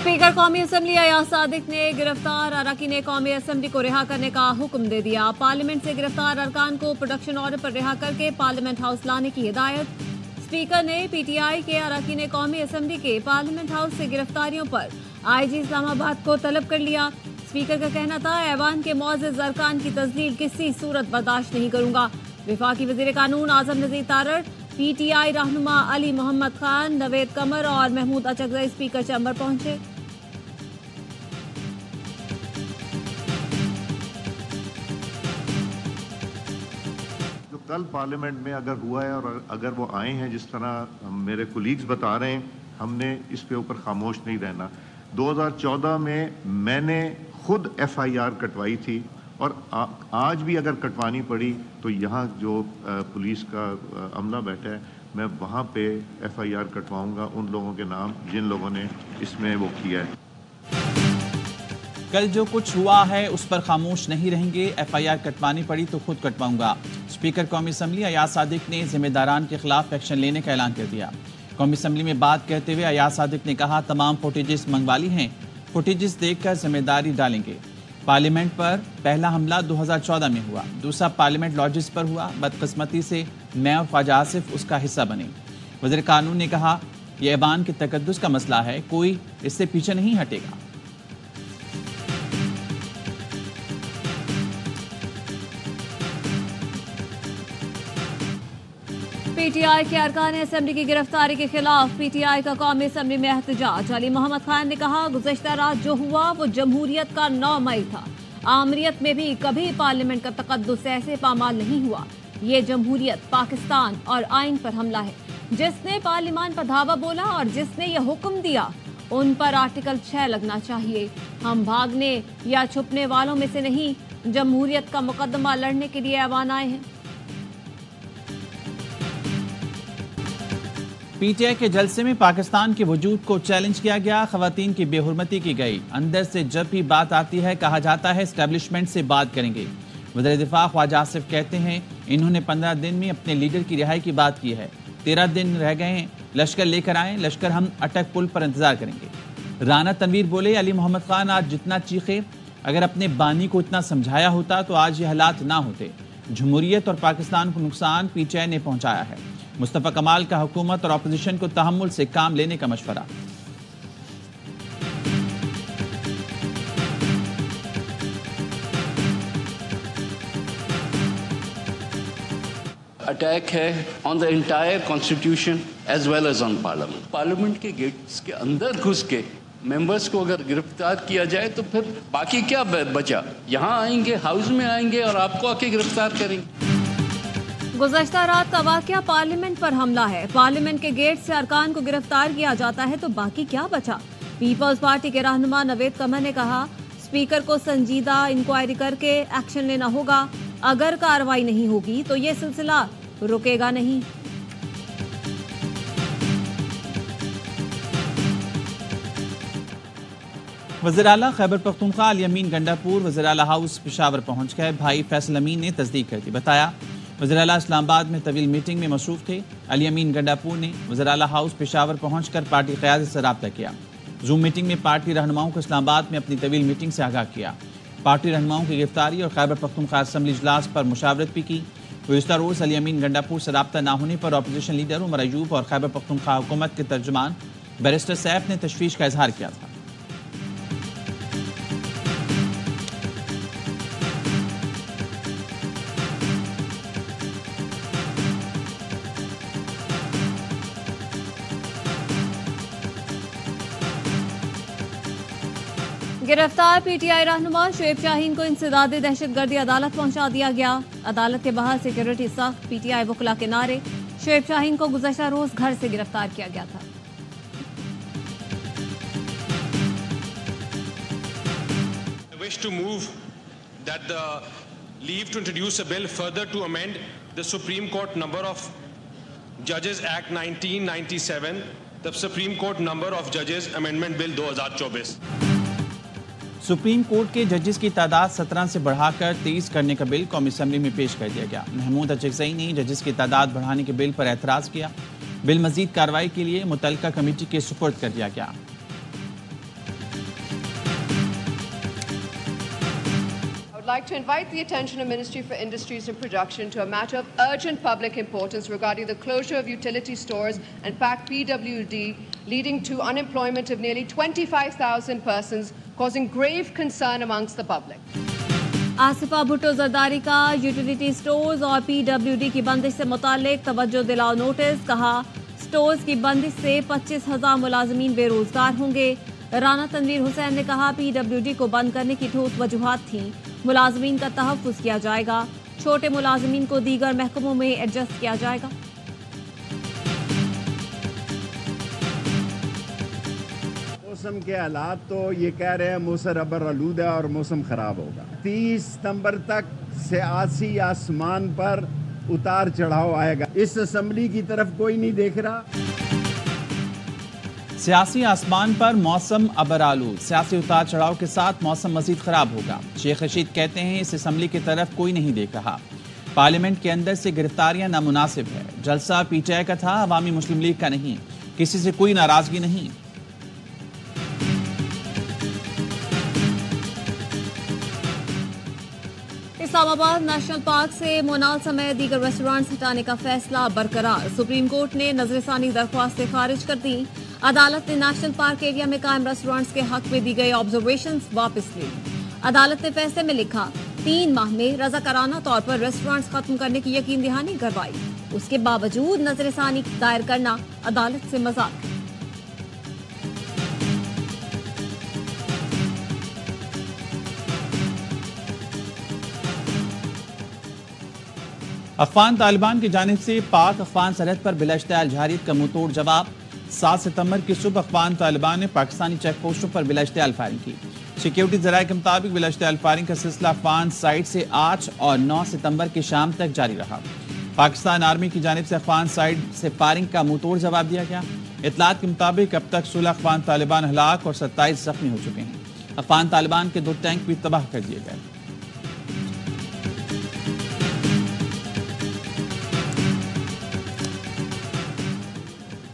Speaker कौमी assembly Ayaz Sadiq ने गिरफ्तार अरकान कौमी असम्बली को रिहा करने का हुक्म दे दिया। पार्लियामेंट से गिरफ्तार अरकान को प्रोडक्शन ऑर्डर पर रिहा करके पार्लियामेंट हाउस लाने की हिदायत। स्पीकर ने पीटीआई के अरकान कौमी असम्बली के पार्लियामेंट हाउस से गिरफ्तारियों पर आईजी इस्लामाबाद को तलब कर लिया। स्पीकर का कहना था, ऐवान के मुअज़्ज़ज़ अरकान की तज़लील किसी सूरत बर्दाश्त नहीं करूंगा। वफाकी वज़ीर कानून आज़म नज़ीर तारड़, पीटीआई रहनुमा अली मोहम्मद खान, नवेद कमर और महमूद अचकज़ई स्पीकर चैम्बर पहुंचे। कल पार्लियामेंट में अगर हुआ है और अगर वो आए हैं जिस तरह मेरे कोलीग्स बता रहे हैं, हमने इस पे ऊपर खामोश नहीं रहना। 2014 में मैंने खुद एफआईआर कटवाई थी और आज भी अगर कटवानी पड़ी तो यहाँ जो पुलिस का अमला बैठा है, मैं वहाँ पे एफआईआर कटवाऊँगा उन लोगों के नाम जिन लोगों ने इसमें वो किया है। कल जो कुछ हुआ है उस पर खामोश नहीं रहेंगे, एफआईआर कटवानी पड़ी तो खुद कटवाऊंगा। स्पीकर कौमी असम्बली अयाज सादिक ने जिम्मेदारान के खिलाफ एक्शन लेने का ऐलान कर दिया। कौमी असम्बली में बात कहते हुए अयाज सादिक ने कहा, तमाम फुटेजेस मंगवा ली हैं, फुटेजेस देखकर जिम्मेदारी डालेंगे। पार्लियामेंट पर पहला हमला 2014 में हुआ, दूसरा पार्लियामेंट लॉजिस पर हुआ। बदकिस्मती से मैं और ख्वाजा आसिफ उसका हिस्सा बने। वज़ीर कानून ने कहा, यह ऐवान के तकद्दुस का मसला है, कोई इससे पीछे नहीं हटेगा। पीटीआई के अरकान असम्बली की गिरफ्तारी के खिलाफ पीटीआई का कौमी असम्बली में एहतजाज। अली मोहम्मद खान ने कहा, गुज़श्ता रात जो हुआ वो जमहूरियत का 9 मई था। आमरीत में भी कभी पार्लियामेंट का तकद्दुस ऐसे पामाल नहीं हुआ। ये जमहूरियत, पाकिस्तान और आइन पर हमला है। जिसने पार्लियामान पर धावा बोला और जिसने ये हुक्म दिया, उन पर आर्टिकल 6 लगना चाहिए। हम भागने या छुपने वालों में से नहीं, जमहूरियत का मुकदमा लड़ने के लिए ऐवान आए हैं। पीटीआई के जलसे में पाकिस्तान के वजूद को चैलेंज किया गया, खवातीन की बेहुरमती की गई। अंदर से जब भी बात आती है कहा जाता है एस्टेब्लिशमेंट से बात करेंगे। वज़ीर दिफा ख्वाजा आसिफ कहते हैं, इन्होंने 15 दिन में अपने लीडर की रिहाई की बात की है, 13 दिन रह गए हैं, लश्कर लेकर आए, लश्कर हम अटक पुल पर इंतजार करेंगे। राना तनवीर बोले, अली मोहम्मद खान आज जितना चीखे, अगर अपने बानी को इतना समझाया होता तो आज ये हालात ना होते। जमहूरियत और पाकिस्तान को नुकसान पीटीआई ने पहुंचाया है। मुस्तफा कमाल का हुकूमत और अपोजिशन को तहम्मुल से काम लेने का मशवरा। अटैक है on the entire constitution as well as on parliament. Parliament के गेट्स के अंदर घुस के मेंबर्स को अगर गिरफ्तार किया जाए तो फिर बाकी क्या बचा? यहाँ आएंगे, हाउस में आएंगे और आपको आके गिरफ्तार करेंगे। गुज़श्ता रात का वाक़या पार्लियामेंट पर हमला है। पार्लियामेंट के गेट से अरकान को गिरफ्तार किया जाता है तो बाकी क्या बचा? पीपल्स पार्टी के रहनुमा नवेद कमर ने कहा, स्पीकर को संजीदा इंक्वायरी करके एक्शन लेना होगा। अगर कार्रवाई नहीं होगी तो ये सिलसिला रुकेगा नहीं। वज़ीर आला खैबर पख्तूनख्वा अली अमीन गंडापुर वज़ीर आला हाउस पेशावर पहुंच गए। भाई फैसल अमीन ने तस्दीक कर दी। बताया, वज़ीर आला इस्लामाबाद में तवील मीटिंग में मसरूफ थे। अली अमीन गंडापुर ने वज़ीर आला हाउस पेशावर पहुंचकर पार्टी क़यादत से रब्ता किया। जूम मीटिंग में पार्टी रहनुमाओं को इस्लामाबाद में अपनी तवील मीटिंग से आगाह किया। पार्टी रहनुमाओं की गिरफ्तारी और खैबर पख्तूनख्वा असम्बली इजलास पर मुशावरत भी की। गुज़श्ता रोज़ अली अमीन गंडापुर से रब्ता न होने पर अपोजिशन लीडर उमर अयूब और खैबर पख्तूनख्वा हुकूमत के तर्जुमान बैरिस्टर सैफ ने तशवीश का इजहार किया था। गिरफ्तार पीटीआई रहनुमा शुएब शाहीन को इंसदाद दहशतगर्दी अदालत पहुंचा दिया गया। अदालत के बाहर सिक्योरिटी सख्त, पीटीआई वकला के नारे। शुएब शाहीन को गुज़श्ता रोज घर से गिरफ्तार किया गया था। I wish to move that the leave to introduce a bill further to amend the Supreme Court number of Judges Act 1997, the Supreme Court number of Judges Amendment Bill 2024। Supreme court के जजेस की तादाद 17 से बढ़ाकर 23 करने का bill कौमी assembly में पेश कर दिया गया। महमूद अचकज़ई ने जजेस की तादाद बढ़ाने के बिल पर एतराज़ किया। बिल मजीद कार्रवाई के लिए मुतल्लिका कमेटी के सुपुर्द कर दिया गया। like to invite the attention of Ministry for Industries and Production to a matter of urgent public importance regarding the closure of utility stores and packed PWD, leading to unemployment of nearly 25,000 persons, causing grave concern amongst the public. Asifa Bhutto Zardari का utility stores और PWD की बंदिश से मुताल्लिक तवज्जो दिलाओ notice. कहा, stores की बंदिश से 25,000 मुलाजमीन बेरोजगार होंगे। राना तनवीर हुसैन ने कहा, PWD को बंद करने की ठोस वजूहात थी, मुलाजमीन का तहफ़्फ़ुज़ किया जाएगा, छोटे मुलाजमीन को दीगर महकमों में एडजस्ट किया जाएगा। मौसम के हालात तो ये कह रहे हैं मौसम अबर आलूद है और मौसम खराब होगा। 30 सितंबर तक सियासी आसमान पर उतार चढ़ाव आएगा। इस असेंबली की तरफ कोई नहीं देख रहा। सियासी आसमान पर मौसम अबरालूद, सियासी उतार चढ़ाव के साथ मौसम मजीद खराब होगा। शेख रशीद कहते हैं इस असेंबली की तरफ कोई नहीं देख रहा। पार्लियामेंट के अंदर से गिरफ्तारियां नामुनासिब है। जलसा PTI का था, अवामी मुस्लिम लीग का नहीं। किसी से कोई नाराजगी नहीं। इस्लामाबाद नेशनल पार्क से मोनाल समेत दीगर रेस्टोरेंट्स हटाने का फैसला बरकरार। सुप्रीम कोर्ट ने नजरसानी दरख्वास्तें खारिज कर दी। अदालत ने नेशनल पार्क एरिया में कायम रेस्टोरेंट्स के हक में दी गई ऑब्जर्वेशंस वापस ली। अदालत ने फैसले में लिखा, 3 माह में रज़ाकाराना तौर पर रेस्टोरेंट्स खत्म करने की यकीन दहानी करवाई। उसके बावजूद नजरसानी दायर करना अदालत से मजाक। अफगान तालिबान की जानिब से पाक अफगान सरहद पर बिला इश्तियाल जारी का मुंहतोड़ जवाब। 7 सितंबर की सुबह अफगान तालिबान ने पाकिस्तानी चेक पोस्टों पर बिला इश्तियाल फायरिंग की। सिक्योरिटी जराये के मुताबिक बिला इश्तियाल फायरिंग का सिलसिला अफगान साइड से 8 और 9 सितंबर की शाम तक जारी रहा। पाकिस्तान आर्मी की जानिब से अफगान साइड से फायरिंग का मुंहतोड़ जवाब दिया गया। इतलात के मुताबिक अब तक 16 अफगान तालिबान हलाक और 27 जख्मी हो चुके हैं। अफगान तालिबान के 2 टैंक भी तबाह कर दिए गए।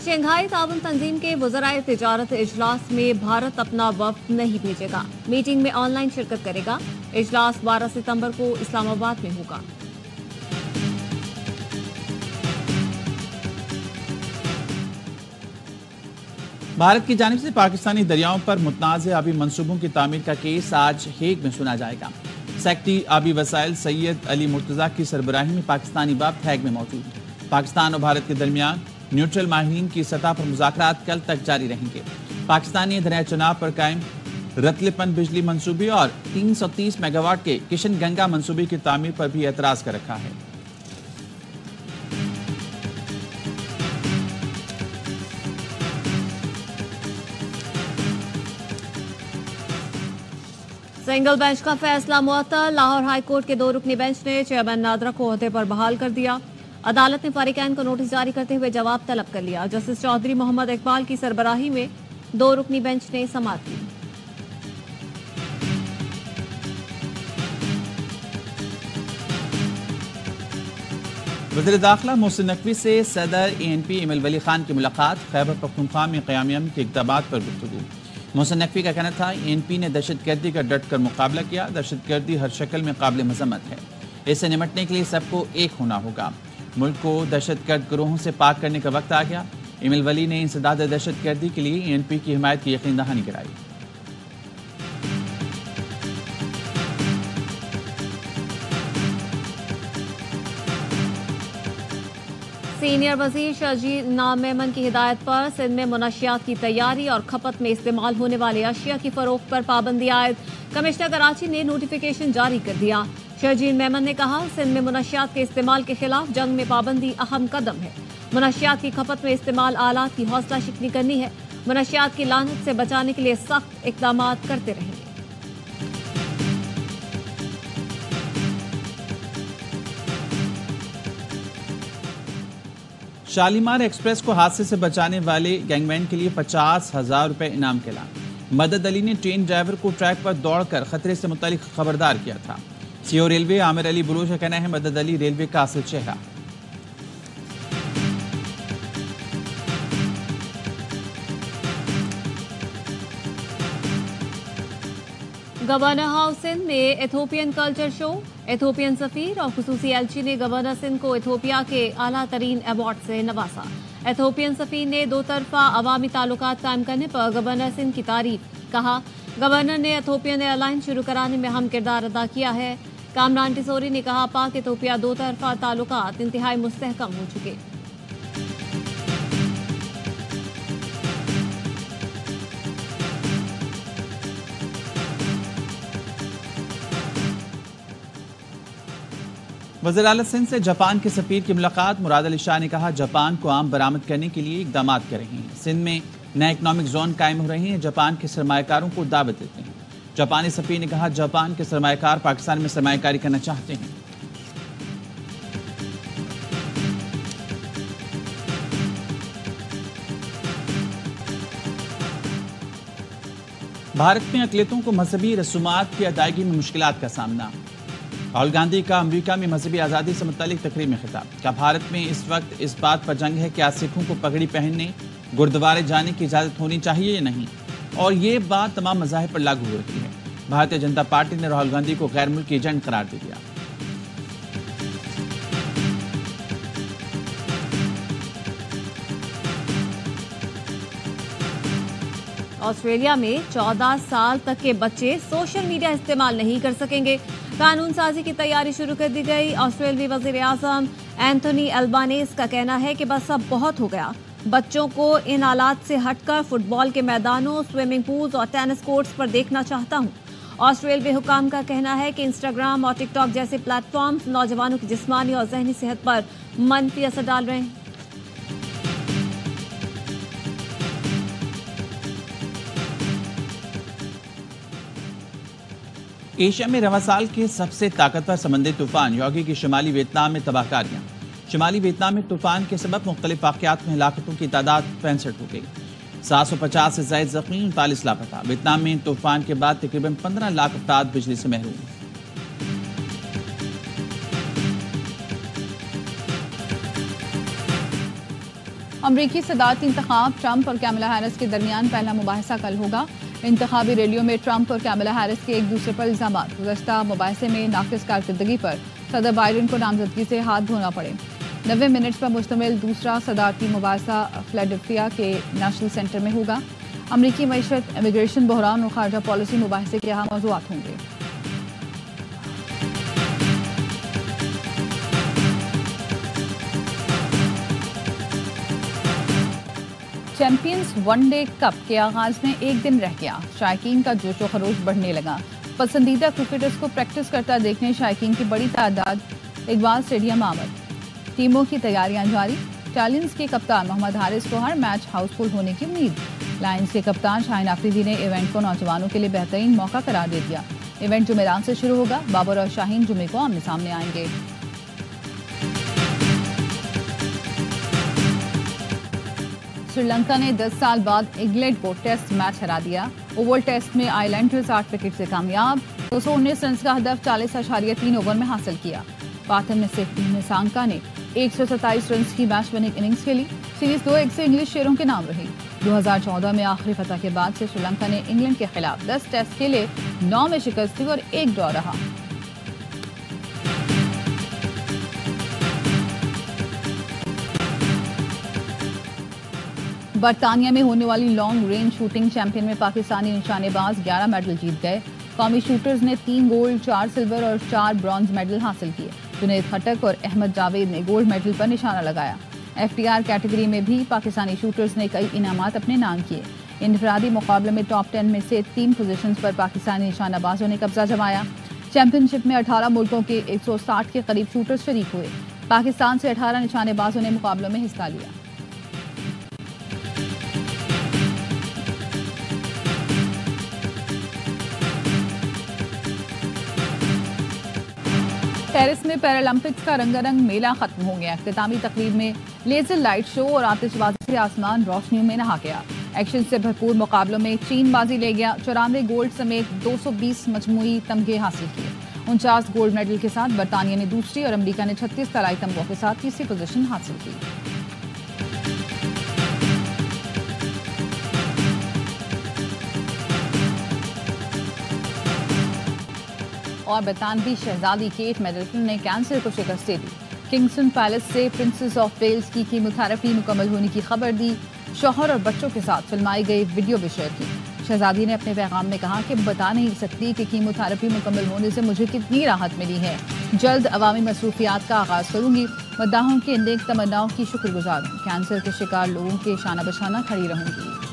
शंघाई ताउन तंजीम के वज़राए तिजारत इजलास में भारत अपना वफ्द नहीं भेजेगा। मीटिंग में ऑनलाइन शिरकत करेगा। इजलास 12 सितंबर को इस्लामाबाद में होगा। भारत की जानिब से पाकिस्तानी दरियाओं पर मुतनाज़ आबी मंसूबों की तामीर का केस आज हेग में सुना जाएगा। सेक्रेटरी आबी वसाइल सैयद अली मुर्तज़ा की सरबराही में पाकिस्तानी वफ्द हेग में मौजूद है। पाकिस्तान और भारत के दरमियान न्यूट्रल माहिरीन की सतह पर मुज़ाकरात कल तक जारी रहेंगे। पाकिस्तान ने दरिया चनाब पर कायम रतलेपन बिजली मंसूबे और 330 मेगावाट के किशन गंगा मंसूबे की तामीर पर भी एतराज़ कर रखा है। सिंगल बेंच का फैसला मुअत्तल। लाहौर हाई कोर्ट के 2 रुकनी बेंच ने चेयरमैन नादरा को ओहदे पर बहाल कर दिया। अदालत ने फारिकैन को नोटिस जारी करते हुए जवाब तलब कर लिया। जस्टिस चौधरी मोहम्मद इकबाल की सरबराही में 2 रुकनी बेंच ने समाअत की। वज़ीर दाखिला मोहसिन नकवी से सदर ANP इमल वली खान की मुलाकात। खैबर पख्तूनख्वा में क़याम अमन के इक़दामात पर गुफ्तगू। मोहसिन नकवी का कहना था ANP ने दहशतगर्दी का डट कर मुकाबला किया। दहशतगर्दी हर शक्ल में काबिल मज़म्मत है। इससे निमटने के लिए सबको एक होना होगा। मुल्क को दहशतगर्द गिरोहों से पाक करने का वक्त आ गया। इमल वली ने इंसदाद दहशतगर्दी के लिए ANP की हिमायत की यकीन दहानी कराई। सीनियर वजीर शहजीर नाम मेमन की हिदायत पर सिंध में मुनशियात की तैयारी और खपत में इस्तेमाल होने वाले अशिया की फरोख्त पर पाबंदी आयद। कमिश्नर कराची ने नोटिफिकेशन जारी कर दिया। शहजीर मेमन ने कहा, सिंध में मुनशियात के इस्तेमाल के खिलाफ जंग में पाबंदी अहम कदम है। मुनशियात की खपत में इस्तेमाल आलात की हौसला शिकनी करनी है। मुनशियात की लानत से बचाने के लिए सख्त इकदाम करते रहेंगे। शालीमार एक्सप्रेस को हादसे से बचाने वाले गैंगमैन के लिए 50,000 रुपए इनाम के ऐलान। मदद अली ने ट्रेन ड्राइवर को ट्रैक पर दौड़कर खतरे से मुतालिक खबरदार किया था। सीओ रेलवे आमिर अली बुलूच का कहना है मदद अली रेलवे का असल चेहरा। गवर्नर हाउस सिंध में इथोपियन कल्चर शो। इथोपियन सफीर और खुसूसी एलची ने गवर्नर सिंध को इथोपिया के आला तरीन अवार्ड से नवाजा। इथोपियन सफीर ने दो तरफा अवामी ताल्लुकात कायम करने पर गवर्नर सिंध की तारीफ। कहा, गवर्नर ने इथोपियन एयरलाइन शुरू कराने में अहम किरदार अदा किया है। कामरान टिसोरी ने कहा, पाक इथोपिया दो तरफा ताल्लुकात इंतहाई मुस्तहकम हो चुके। वज़ीर आला सिंध से जापान के सफीर की मुलाकात। मुराद अली शाह ने कहा, जापान को आम बरामद करने के लिए इकदाम कर रहे हैं। सिंध में नए इकनॉमिक जोन कायम हो रहे हैं। जापान के सरमायाकारों को दावत देते हैं। जापानी सफीर ने कहा, जापान के सरमायाकार पाकिस्तान में सरमायाकारी करना चाहते हैं। भारत में अक़लियतों को मजहबी रसूमात की अदायगी में मुश्किलात का सामना। राहुल गांधी का अमेरिका में मजहबी आज़ादी से मुतालिक तकरीर में खिताब। क्या भारत में इस वक्त इस बात पर जंग है कि आज सिखों को पगड़ी पहनने, गुरुद्वारे जाने की इजाज़त होनी चाहिए या नहीं, और ये बात तमाम मज़ाहिब पर लागू हो रही है। भारतीय जनता पार्टी ने राहुल गांधी को गैर मुल्की एजेंट करार दे दिया। ऑस्ट्रेलिया में 14 साल तक के बच्चे सोशल मीडिया इस्तेमाल नहीं कर सकेंगे। कानून साजी की तैयारी शुरू कर दी गई। ऑस्ट्रेलियाई वज़ीर आज़म एंथोनी अल्बानीज़ का कहना है कि बस अब बहुत हो गया। बच्चों को इन आलात से हटकर फुटबॉल के मैदानों, स्विमिंग पूल्स और टेनिस कोर्ट्स पर देखना चाहता हूँ। ऑस्ट्रेलियाई हुकाम का कहना है कि इंस्टाग्राम और टिकटॉक जैसे प्लेटफॉर्म्स नौजवानों की जिस्मानी और जहनी सेहत पर मनफी असर डाल रहे हैं। एशिया में रवा साल के सबसे ताकतवर समंदरी तूफान योगी की शुमाली वियतनाम में तबाहकारियां। शुमाली वियतनाम में तूफान के सबब मुख्तलिफ वाक़यात में हलाकतों की तादाद 65 हो गई। 750 से ज़ायद ज़ख्मी, 39 लापता। वियतनाम में तूफान के बाद तकरीबन 15 लाख अफराद बिजली से महरूम। अमरीकी सदारती इंतखाब, ट्रंप और कैमला हैरिस के दरमियान पहला मुबाहिसा कल होगा। इंतखाबी रैलियों में ट्रंप और कैमला हैरिस के एक दूसरे पर इल्जामात। गुज़श्ता मुबाहिसे में नाक़िस कारकर्दगी पर सदर बाइडेन को नामजदगी से हाथ धोना पड़े। 90 मिनट्स पर मुश्तमिल दूसरा सदारती मुबाहिसा फिलाडेल्फिया के नेशनल सेंटर में होगा। अमरीकी मईशत, इमिग्रेशन, बहरान और खारजा पॉलिसी मुबाहिसे के अहम मौज़ूआत होंगे। चैंपियंस वनडे कप के आगाज में एक दिन रह गया। शायकीन का जोशो खरोश बढ़ने लगा। पसंदीदा क्रिकेटर्स को प्रैक्टिस करता देखने शायकीन की बड़ी तादाद इकबाल स्टेडियम आमद। टीमों की तैयारियां जारी। स्टालियंस के कप्तान मोहम्मद हारिस को हर मैच हाउसफुल होने की उम्मीद। लायंस के कप्तान शाहीन आफरीदी ने इवेंट को नौजवानों के लिए बेहतरीन मौका करार दे दिया। इवेंट जुमेरात से शुरू होगा। बाबर और शाहीन जुमे को आमने सामने आएंगे। श्रीलंका ने 10 साल बाद इंग्लैंड को टेस्ट मैच हरा दिया। ओवल टेस्ट में आइलैंडर्स 8 विकेट से कामयाब। 219 रन का हदफ 40.3 ओवर में हासिल किया। पाथम निसांका ने 127 रन की मैच विनिंग इनिंग्स खेली। सीरीज 2-1 से इंग्लिश शेरों के नाम रही। 2014 में आखिरी फतह के बाद से श्रीलंका ने इंग्लैंड के खिलाफ 10 टेस्ट खेले, 9 में शिकस्त थी और 1 ड्रॉ रहा। बरतानिया में होने वाली लॉन्ग रेंज शूटिंग चैंपियन में पाकिस्तानी निशानेबाज 11 मेडल जीत गए। कौमी शूटर्स ने 3 गोल्ड, 4 सिल्वर और 4 ब्रॉन्ज मेडल हासिल किए। जुनैद खटक और अहमद जावेद ने गोल्ड मेडल पर निशाना लगाया। FTR कैटेगरी में भी पाकिस्तानी शूटर्स ने कई इनामात अपने नाम किए। इनफरादी मुकाबले में टॉप 10 में से 3 पोजीशंस पर पाकिस्तानी निशानाबाजों ने कब्जा जमाया। चैंपियनशिप में 18 मुल्कों के 160 के करीब शूटर्स शरीक हुए। पाकिस्तान से 18 निशानेबाजों ने मुकाबलों में हिस्सा लिया। पेरिस में पैरालंपिक्स का रंगारंग मेला खत्म हो गया। इख्तितामी तकरीब में लेजर लाइट शो और आतिशबाजी से आसमान रोशनियों में नहा गया। एक्शन से भरपूर मुकाबलों में चीन बाजी ले गया। 94 गोल्ड समेत 220 मजमूई तमगे हासिल किए। 49 गोल्ड मेडल के साथ बरतानिया ने दूसरी और अमेरिका ने 36 तलाई तमगों के साथ तीसरी पोजीशन हासिल की। और 92 शहजादी केट मिडलटन ने कैंसर को शिकस्त दे दी। किंगस्टन पैलेस से प्रिंसेस ऑफ वेल्स की कीमोथेरेपी मुकम्मल होने की खबर दी। शौहर और बच्चों के साथ फिल्माई गई वीडियो भी शेयर की। शहजादी ने अपने पैगाम में कहा कि बता नहीं सकती कि कीमोथेरेपी मुकम्मल होने से मुझे कितनी राहत मिली है। जल्द अवामी मसरूफियात का आगाज करूंगी। मद्दाहों की इन नेक तमन्नाओं की शुक्रगुजार हूं। कैंसर के शिकार लोगों के शाना बशाना खड़ी रहूंगी।